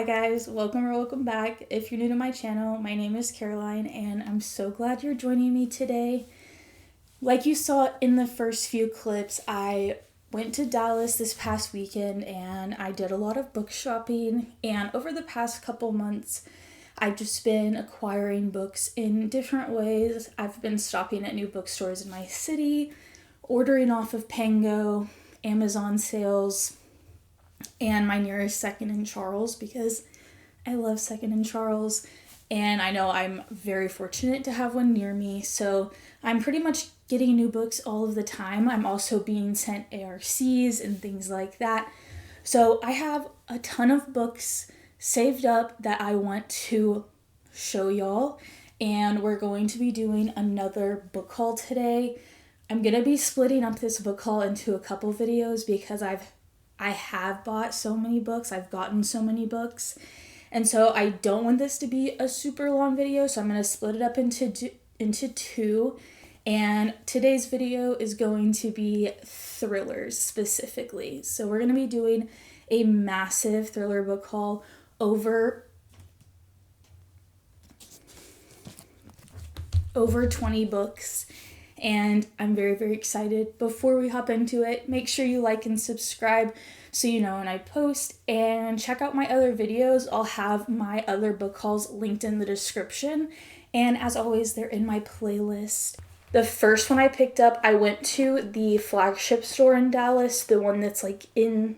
Hi guys, welcome or welcome back. If you're new to my channel, my name is Caroline and I'm so glad you're joining me today. Like you saw in the first few clips, I went to Dallas this past weekend and I did a lot of book shopping, and over the past couple months I've just been acquiring books in different ways. I've been stopping at new bookstores in my city, ordering off of Pango, Amazon sales, and my nearest Second and Charles because I love Second and Charles, and I know I'm very fortunate to have one near me. So I'm pretty much getting new books all of the time. I'm also being sent ARCs and things like that. So I have a ton of books saved up that I want to show y'all, and we're going to be doing another book haul today. I'm going to be splitting up this book haul into a couple videos because I have bought so many books. I've gotten so many books. And so I don't want this to be a super long video, so I'm going to split it up into two. And today's video is going to be thrillers specifically. So we're going to be doing a massive thriller book haul over 20 books. And I'm very, very excited. Before we hop into it, make sure you like and subscribe so you know when I post, and check out my other videos. I'll have my other book hauls linked in the description, and as always, they're in my playlist. The first one I picked up, I went to the flagship store in Dallas, the one that's like in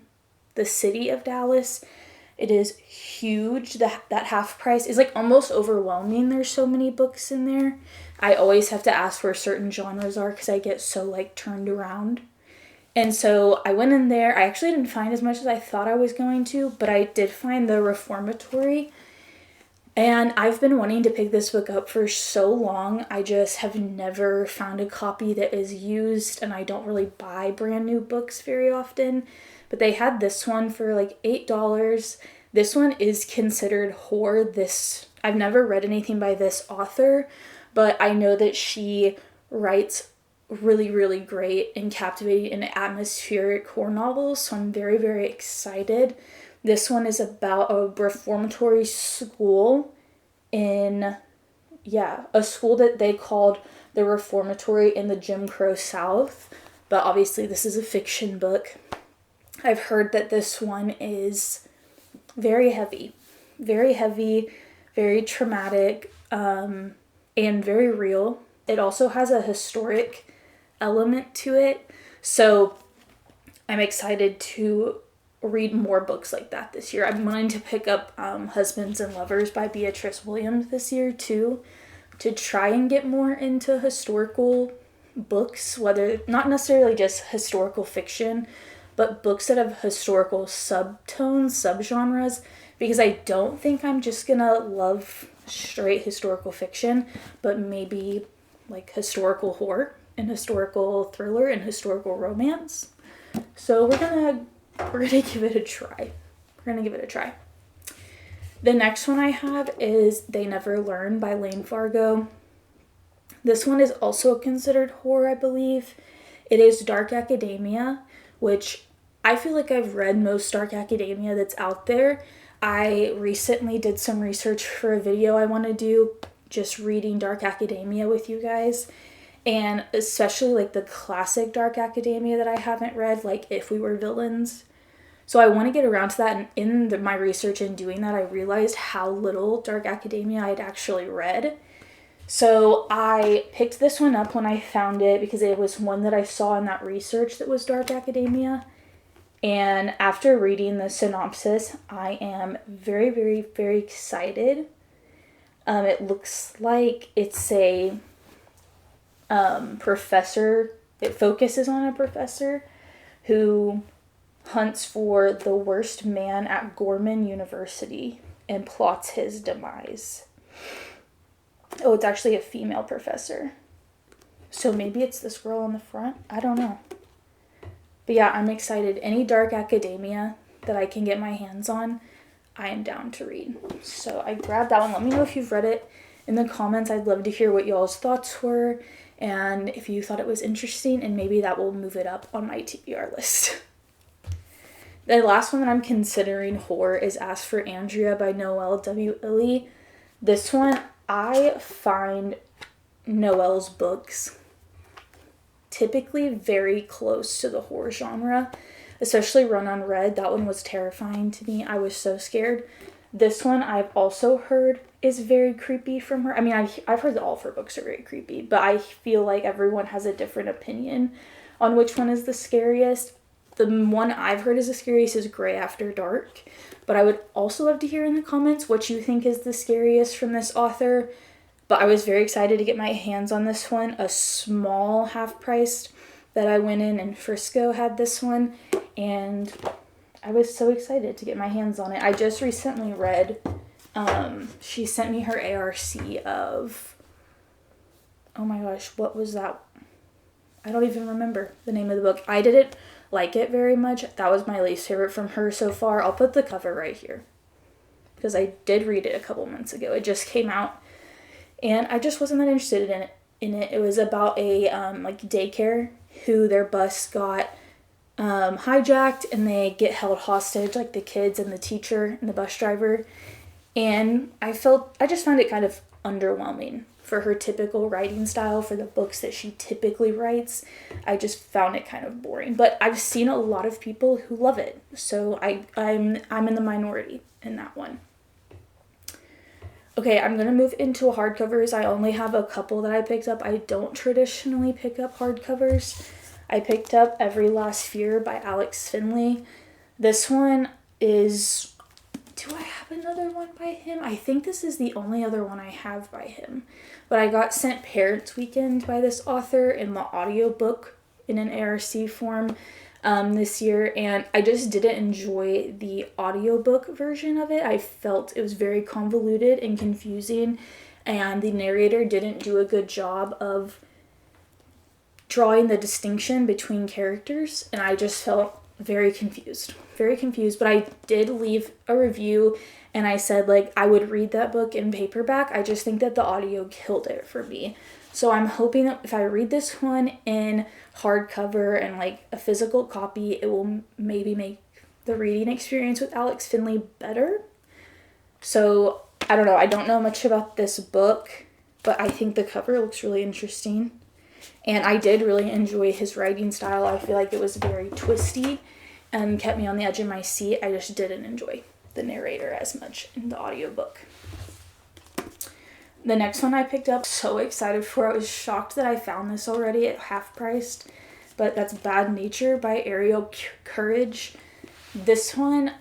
the city of Dallas. It is huge. That half price is like almost overwhelming. There's so many books in there. I always have to ask where certain genres are because I get so like turned around. And so I went in there. I actually didn't find as much as I thought I was going to, but I did find the Reformatory. And I've been wanting to pick this book up for so long. I just have never found a copy that is used, and I don't really buy brand new books very often. But they had this one for like $8. This one is considered horror. I've never read anything by this author, but I know that she writes really, really great and captivating and atmospheric horror novels, so I'm very, very excited. This one is about a reformatory school a school that they called the Reformatory in the Jim Crow South, but obviously this is a fiction book. I've heard that this one is very heavy, very traumatic, and very real. It also has a historic element to it, so I'm excited to read more books like that this year. I'm wanting to pick up Husbands and Lovers by Beatrice Williams this year too, to try and get more into historical books, whether not necessarily just historical fiction, but books that have historical subtones, subgenres, because I don't think I'm just gonna love straight historical fiction, but maybe like historical horror and historical thriller and historical romance. So we're gonna give it a try. The next one I have is They Never Learn by Lane Fargo. This one is also considered horror, I believe. It is dark academia, which I feel like I've read most dark academia that's out there. I recently did some research for a video I want to do, just reading dark academia with you guys, and especially like the classic dark academia that I haven't read, like If We Were Villains. So I want to get around to that, and in my research and doing that, I realized how little dark academia I had actually read. So I picked this one up when I found it because it was one that I saw in that research that was dark academia. And after reading the synopsis, I am very, very, very excited. It looks like it's a professor. It focuses on a professor who hunts for the worst man at Gorman University and plots his demise. Oh, it's actually a female professor. So maybe it's this girl on the front? I don't know. But yeah, I'm excited. Any dark academia that I can get my hands on, I am down to read. So I grabbed that one. Let me know if you've read it in the comments. I'd love to hear what y'all's thoughts were, and if you thought it was interesting, and maybe that will move it up on my TBR list. The last one that I'm considering horror is Ask for Andrea by Noelle W. Illy. This one, I find Noelle's books typically very close to the horror genre, especially Run on Red. That one was terrifying to me. I was so scared. This one I've also heard is very creepy from her. I mean, I've heard that all of her books are very creepy, but I feel like everyone has a different opinion on which one is the scariest. The one I've heard is the scariest is Gray After Dark, but I would also love to hear in the comments what you think is the scariest from this author. But I was very excited to get my hands on this one. A small half-priced that I went in and Frisco had this one, and I was so excited to get my hands on it. I just recently read, she sent me her ARC of, oh my gosh, what was that? I don't even remember the name of the book. I didn't like it very much. That was my least favorite from her so far. I'll put the cover right here because I did read it a couple months ago. It just came out and I just wasn't that interested in it. It was about a like daycare who their bus got hijacked and they get held hostage, like the kids and the teacher and the bus driver. And I just found it kind of underwhelming for her typical writing style, for the books that she typically writes. I just found it kind of boring. But I've seen a lot of people who love it, so I'm in the minority in that one. Okay, I'm gonna move into hardcovers. I only have a couple that I picked up. I don't traditionally pick up hardcovers. I picked up Every Last Fear by Alex Finley. This one is... Do I have another one by him? I think this is the only other one I have by him. But I got sent Parents Weekend by this author in the audiobook in an ARC form this year. And I just didn't enjoy the audiobook version of it. I felt it was very convoluted and confusing. And the narrator didn't do a good job of drawing the distinction between characters. And I just felt very confused, but I did leave a review and I said, like, I would read that book in paperback. I just think that the audio killed it for me. So I'm hoping that if I read this one in hardcover and like a physical copy, it will maybe make the reading experience with Alex Finley better. So I don't know. I don't know much about this book, but I think the cover looks really interesting. And I did really enjoy his writing style. I feel like it was very twisty and kept me on the edge of my seat. I just didn't enjoy the narrator as much in the audiobook. The next one I picked up, so excited for. I was shocked that I found this already at half priced, but that's Bad Nature by Ariel Courage. This one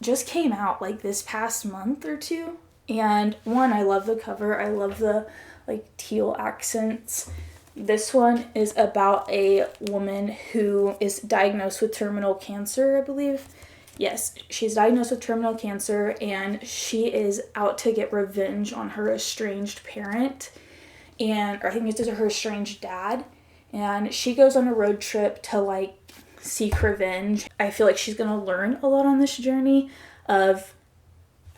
just came out like this past month or two. And one, I love the cover. I love the like teal accents. This one is about a woman who is diagnosed with terminal cancer, I believe. Yes, she's diagnosed with terminal cancer and she is out to get revenge on her estranged parent, or I think it's her estranged dad. And she goes on a road trip to like seek revenge. I feel like she's going to learn a lot on this journey of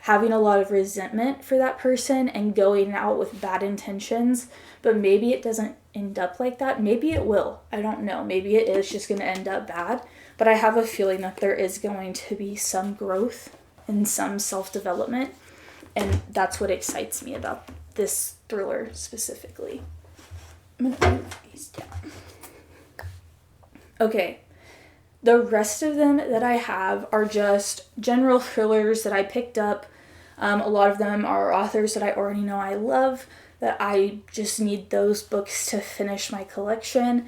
having a lot of resentment for that person and going out with bad intentions, but maybe it doesn't end up like that. Maybe it will. I don't know. Maybe it is just going to end up bad, but I have a feeling that there is going to be some growth and some self-development, and that's what excites me about this thriller specifically. I'm going to move these down. Okay. The rest of them that I have are just general thrillers that I picked up. A lot of them are authors that I already know I love, that I just need those books to finish my collection.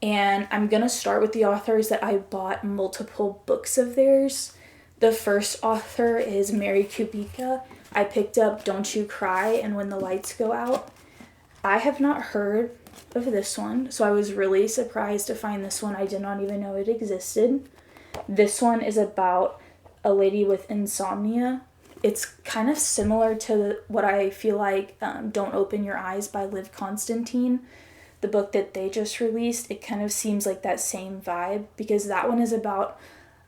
And I'm going to start with the authors that I bought multiple books of theirs. The first author is Mary Kubica. I picked up Don't You Cry and When the Lights Go Out. I have not heard of this one, so I was really surprised to find this one. I did not even know it existed. This one is about a lady with insomnia. It's kind of similar to what I feel like Don't Open Your Eyes by Liv Constantine, the book that they just released. It kind of seems like that same vibe, because that one is about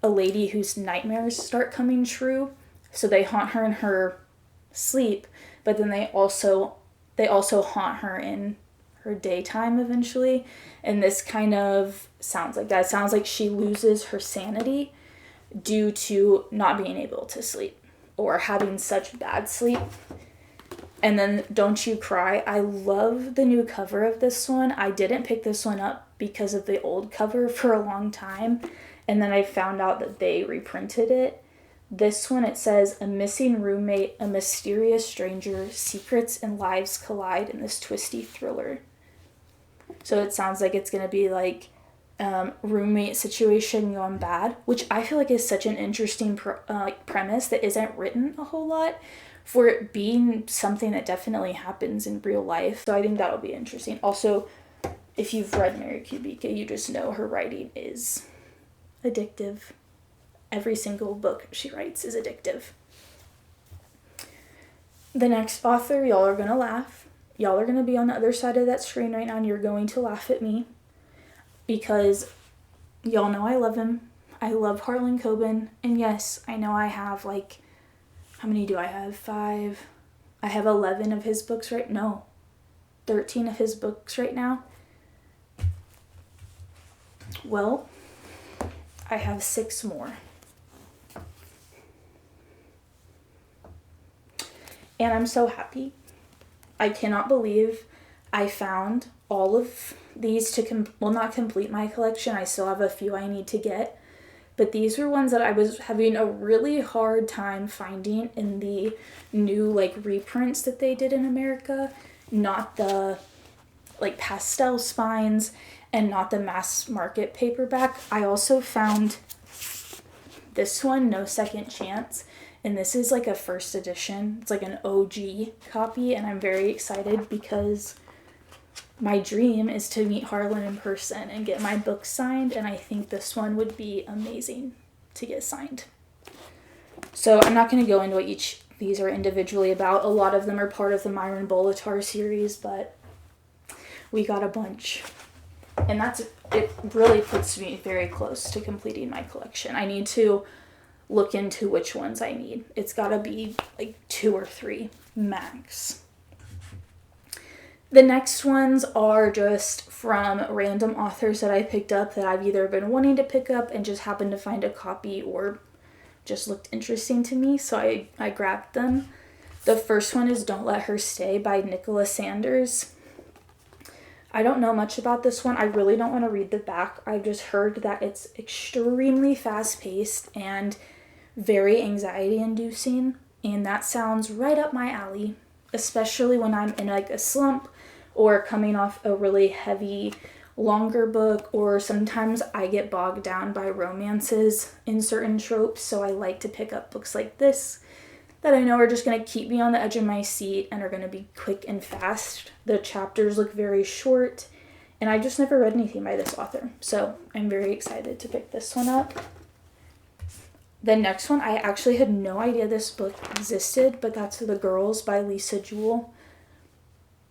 a lady whose nightmares start coming true. So they haunt her in her sleep, but then they also haunt her in her daytime eventually. And this kind of sounds like that. It sounds like she loses her sanity due to not being able to sleep or having such bad sleep. And then Don't You Cry. I love the new cover of this one. I didn't pick this one up because of the old cover for a long time. And then I found out that they reprinted it. This one, it says, a missing roommate, a mysterious stranger, secrets and lives collide in this twisty thriller. So it sounds like it's going to be like roommate situation gone bad, which I feel like is such an interesting premise that isn't written a whole lot for it being something that definitely happens in real life. So I think that'll be interesting. Also, if you've read Mary Kubica, you just know her writing is addictive. Every single book she writes is addictive. The next author, y'all are going to laugh. Y'all are going to be on the other side of that screen right now and you're going to laugh at me because y'all know I love him. I love Harlan Coben. And yes, I know I have like, how many do I have? 5. I have 11 of his books 13 of his books right now. Well, I have 6 more. And I'm so happy. I cannot believe I found all of these to, not complete my collection. I still have a few I need to get. But these were ones that I was having a really hard time finding in the new like reprints that they did in America. Not the like pastel spines and not the mass market paperback. I also found this one, No Second Chance. And this is like a first edition. It's like an OG copy. And I'm very excited because my dream is to meet Harlan in person and get my book signed. And I think this one would be amazing to get signed. So I'm not going to go into what each these are individually about. A lot of them are part of the Myron Bolitar series, but we got a bunch. And it really puts me very close to completing my collection. I need to look into which ones I need. It's got to be like 2 or 3 max. The next ones are just from random authors that I picked up that I've either been wanting to pick up and just happened to find a copy or just looked interesting to me, so I grabbed them. The first one is Don't Let Her Stay by Nicola Sanders. I don't know much about this one. I really don't want to read the back. I've just heard that it's extremely fast-paced and very anxiety-inducing, and that sounds right up my alley, especially when I'm in like a slump or coming off a really heavy, longer book, or sometimes I get bogged down by romances in certain tropes, so I like to pick up books like this that I know are just going to keep me on the edge of my seat and are going to be quick and fast. The chapters look very short, and I've just never read anything by this author, so I'm very excited to pick this one up. The next one, I actually had no idea this book existed, but that's The Girls by Lisa Jewell.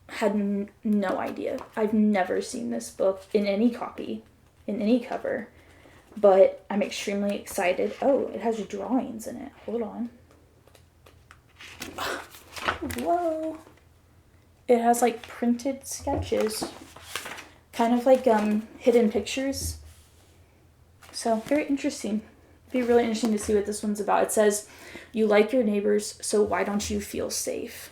Had no idea. I've never seen this book in any copy, in any cover, but I'm extremely excited. Oh, it has drawings in it. Hold on. Whoa. It has like printed sketches, kind of like hidden pictures. So very interesting. Be really interesting to see what this one's about. It says, you like your neighbors, so why don't you feel safe?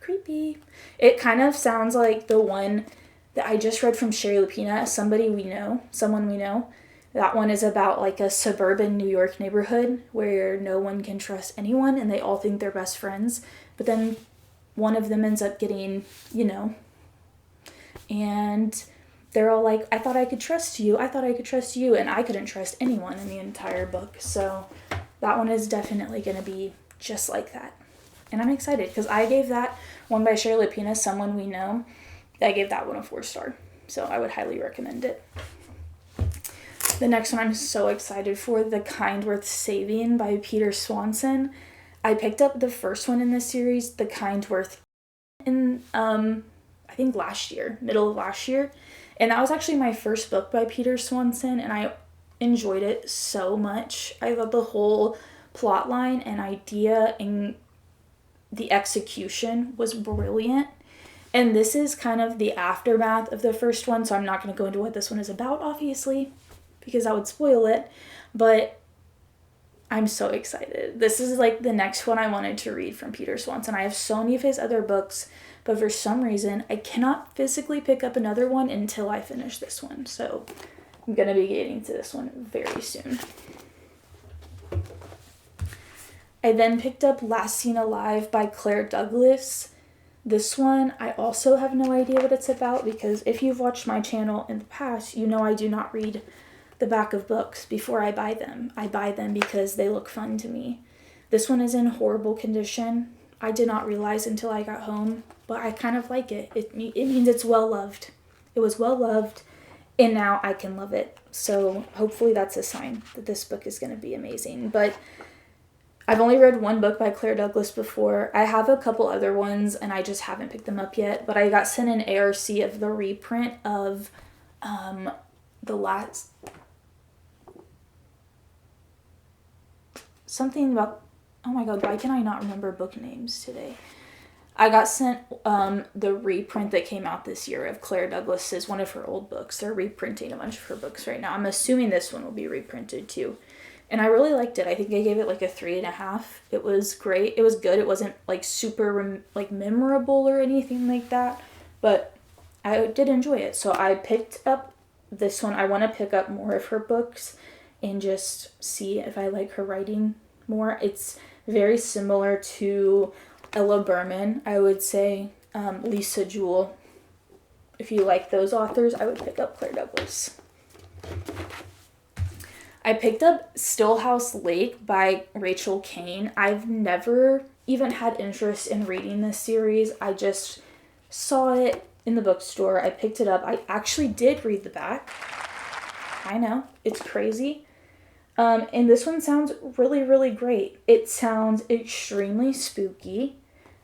Creepy. It kind of sounds like the one that I just read from Sherry Lupina, Someone We Know. That one is about like a suburban New York neighborhood where no one can trust anyone and they all think they're best friends. But then one of them ends up getting, and they're all like, I thought I could trust you. And I couldn't trust anyone in the entire book. So that one is definitely going to be just like that. And I'm excited because I gave that one by Sherry Lupina, Someone We Know. I gave that one a 4-star. So I would highly recommend it. The next one I'm so excited for, The Kind Worth Saving by Peter Swanson. I picked up the first one in this series, The Kind Worth, in I think middle of last year. And that was actually my first book by Peter Swanson, and I enjoyed it so much. I thought the whole plot line and idea and the execution was brilliant. And this is kind of the aftermath of the first one, so I'm not going to go into what this one is about, obviously, because I would spoil it, but I'm so excited. This is like the next one I wanted to read from Peter Swanson. I have so many of his other books, but for some reason I cannot physically pick up another one until I finish this one. So I'm going to be getting to this one very soon. I then picked up Last Seen Alive by Claire Douglas. This one, I also have no idea what it's about, because if you've watched my channel in the past, you know I do not read the back of books before I buy them. I buy them because they look fun to me. This one is in horrible condition. I did not realize until I got home, but I kind of like it. It means it's well loved. It was well loved, and now I can love it. So hopefully that's a sign that this book is going to be amazing. But I've only read one book by Claire Douglas before. I have a couple other ones, and I just haven't picked them up yet. But I got sent an ARC of the reprint of the last... Something about... Oh my god, why can I not remember book names today? I got sent the reprint that came out this year of Claire Douglas's, one of her old books. They're reprinting a bunch of her books right now. I'm assuming this one will be reprinted too. And I really liked it. I think I gave it like a 3.5. It was great. It was good. It wasn't like super memorable or anything like that, but I did enjoy it. So I picked up this one. I want to pick up more of her books and just see if I like her writing more. It's very similar to Ella Berman, I would say. Lisa Jewell. If you like those authors, I would pick up Claire Douglas. I picked up Stillhouse Lake by Rachel Kane. I've never even had interest in reading this series. I just saw it in the bookstore. I picked it up. I actually did read the back. I know, it's crazy. And this one sounds really, really great. It sounds extremely spooky,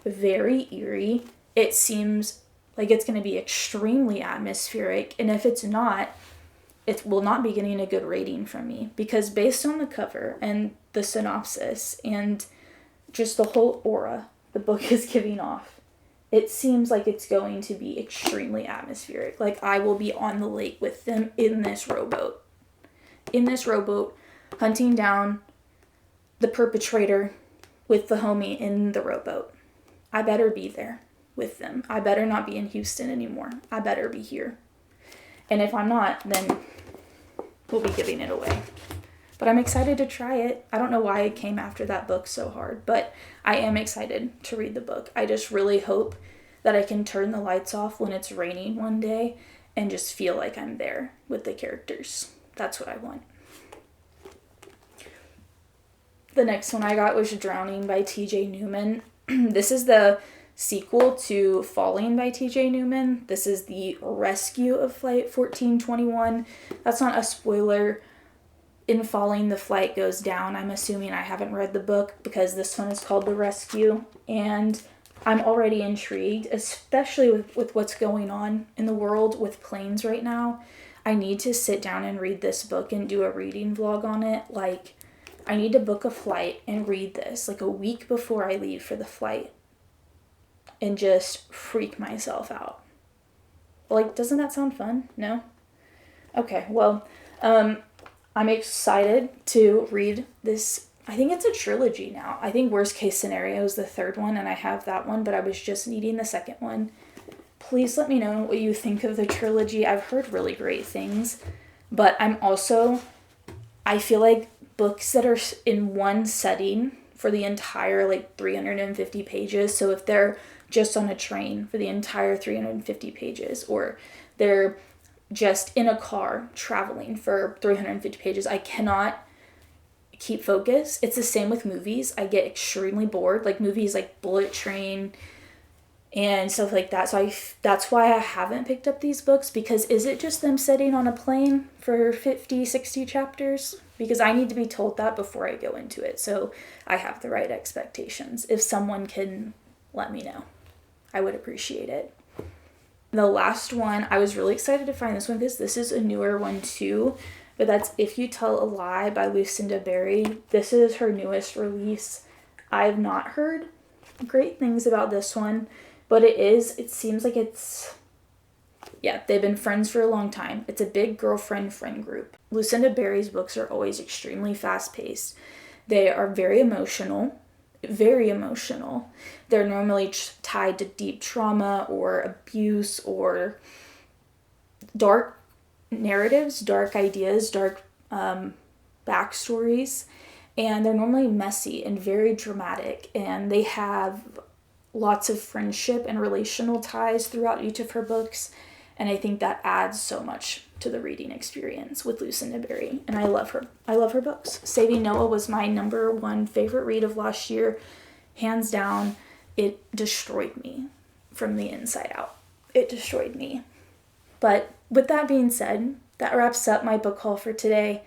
very eerie. It seems like it's going to be extremely atmospheric. And if it's not, it will not be getting a good rating from me, because based on the cover and the synopsis and just the whole aura the book is giving off, it seems like it's going to be extremely atmospheric. Like I will be on the lake with them in this rowboat. Hunting down the perpetrator with the homie in the rowboat. I better be there with them. I better not be in Houston anymore. I better be here. And if I'm not, then we'll be giving it away. But I'm excited to try it. I don't know why it came after that book so hard, but I am excited to read the book. I just really hope that I can turn the lights off when it's raining one day and just feel like I'm there with the characters. That's what I want. The next one I got was Drowning by T.J. Newman. This is the sequel to Falling by T.J. Newman. This is the rescue of Flight 1421. That's not a spoiler. In Falling, the flight goes down. I'm assuming I haven't read the book because this one is called The Rescue. And I'm already intrigued, especially with what's going on in the world with planes right now. I need to sit down and read this book and do a reading vlog on it. Like, I need to book a flight and read this like a week before I leave for the flight and just freak myself out. Like, doesn't that sound fun? No? Okay, well, I'm excited to read this. I think it's a trilogy now. I think Worst Case Scenario is the third one, and I have that one, but I was just needing the second one. Please let me know what you think of the trilogy. I've heard really great things, but I feel like books that are in one setting for the entire 350 pages. So if they're just on a train for the entire 350 pages, or they're just in a car traveling for 350 pages, I cannot keep focus. It's the same with movies. I get extremely bored, like movies like Bullet Train and stuff like that. So that's why I haven't picked up these books, because is it just them sitting on a plane for 50, 60 chapters? Because I need to be told that before I go into it, so I have the right expectations. If someone can let me know, I would appreciate it. The last one, I was really excited to find this one because this is a newer one too, but that's If You Tell a Lie by Lucinda Berry. This is her newest release. I've not heard great things about this one, but it seems like it's Yeah, they've been friends for a long time. It's a big girlfriend friend group. Lucinda Berry's books are always extremely fast-paced. They are very emotional, very emotional. They're normally tied to deep trauma or abuse or dark narratives, dark ideas, dark backstories. And they're normally messy and very dramatic. And they have lots of friendship and relational ties throughout each of her books. And I think that adds so much to the reading experience with Lucinda Berry. And I love her. I love her books. Saving Noah was my number one favorite read of last year. Hands down, it destroyed me from the inside out. It destroyed me. But with that being said, that wraps up my book haul for today.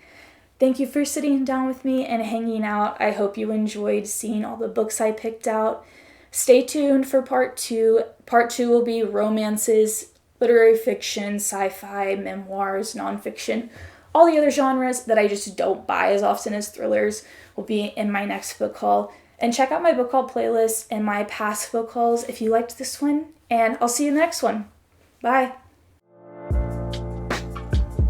Thank you for sitting down with me and hanging out. I hope you enjoyed seeing all the books I picked out. Stay tuned for part 2. Part 2 will be romances, literary fiction, sci-fi, memoirs, nonfiction. All the other genres that I just don't buy as often as thrillers will be in my next book haul. And check out my book haul playlist and my past book hauls if you liked this one. And I'll see you in the next one. Bye.